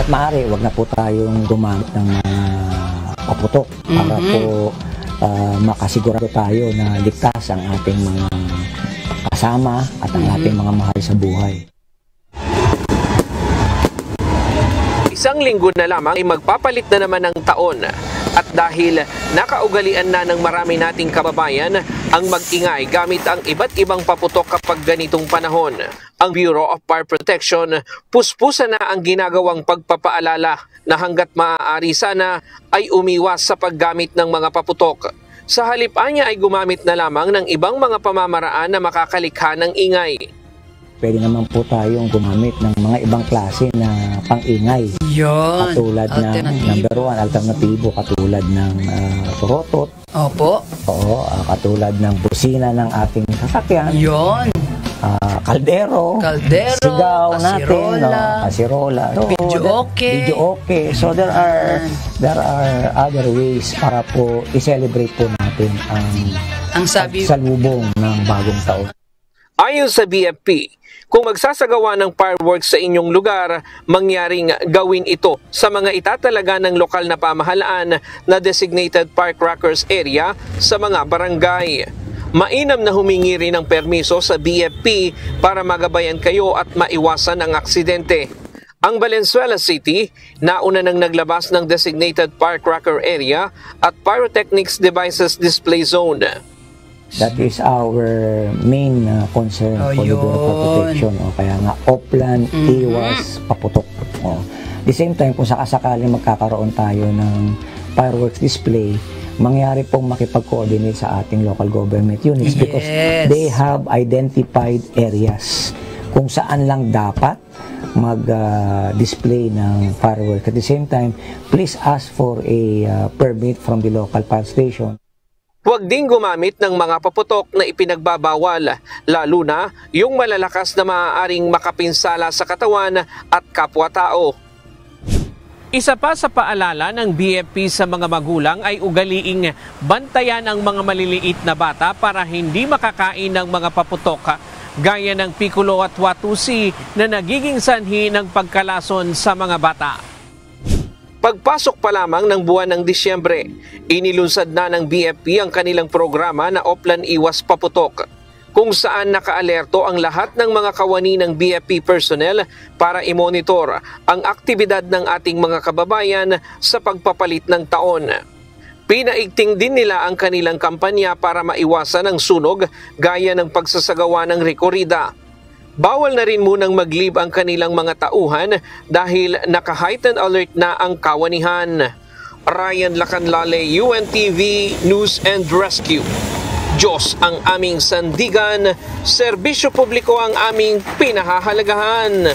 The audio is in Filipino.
hanggat maaari, wag na po tayong gumamit ng mga paputok para po makasigurado tayo na ligtas ang ating mga kasama at ang ating mga mahal sa buhay. Isang linggo na lamang ay magpapalit na naman ng taon. At dahil nakaugalian na ng marami nating kababayan ang mag-ingay gamit ang iba't ibang paputok kapag ganitong panahon, ang Bureau of Fire Protection puspusa na ang ginagawang pagpapaalala na hanggat maaari sana ay umiwas sa paggamit ng mga paputok. Sa halip niya ay gumamit na lamang ng ibang mga pamamaraan na makakalikha ng ingay. Pwede naman po tayong gumamit ng mga ibang klase na pang-ingay. Yun. Katulad ng number 1, alternatibo, katulad ng turotot. Opo. Oo, katulad ng busina ng ating sasakyan. Yun. Kaldero. Sigaw natin. Kasirola. So, video okay. So there are other ways para po i-celebrate po natin ang salubong ng bagong taon. Ayon sa BFP, kung magsasagawa ng fireworks sa inyong lugar, mangyaring gawin ito sa mga itatalaga ng lokal na pamahalaan na designated firecrackers area sa mga barangay. Mainam na humingi rin ng permiso sa BFP para magabayan kayo at maiwasan ang aksidente. Ang Valenzuela City, nauna nang naglabas ng designated firecracker area at pyrotechnics devices display zone. That is our main concern for the Bureau of Protection. Kaya nga, Oplan, iwas, paputok. The same time, kung sakasakaling magkakaroon tayo ng fireworks display, mangyari pong makipag-coordinate sa ating local government units because they have identified areas kung saan lang dapat mag-display ng fireworks. At the same time, please ask for a permit from the local fire station. Huwag ding gumamit ng mga paputok na ipinagbabawal, lalo na yung malalakas na maaaring makapinsala sa katawan at kapwa-tao. Isa pa sa paalala ng BFP sa mga magulang ay ugaliing bantayan ang mga maliliit na bata para hindi makakain ng mga paputok, gaya ng pikulo at watusi na nagiging sanhi ng pagkalason sa mga bata. Pagpasok pa lamang ng buwan ng Disyembre, inilunsad na ng BFP ang kanilang programa na Oplan Iwas Paputok, kung saan nakaalerto ang lahat ng mga kawani ng BFP personnel para i-monitor ang aktibidad ng ating mga kababayan sa pagpapalit ng taon. Pinaigting din nila ang kanilang kampanya para maiwasan ang sunog gaya ng pagsasagawa ng rekorida. Bawal na rin munang mag-leave ang kanilang mga tauhan dahil naka-heightened alert na ang kawanihan. Ryan Lacanlale, UNTV News and Rescue. Diyos ang aming sandigan, serbisyo publiko ang aming pinahahalagahan.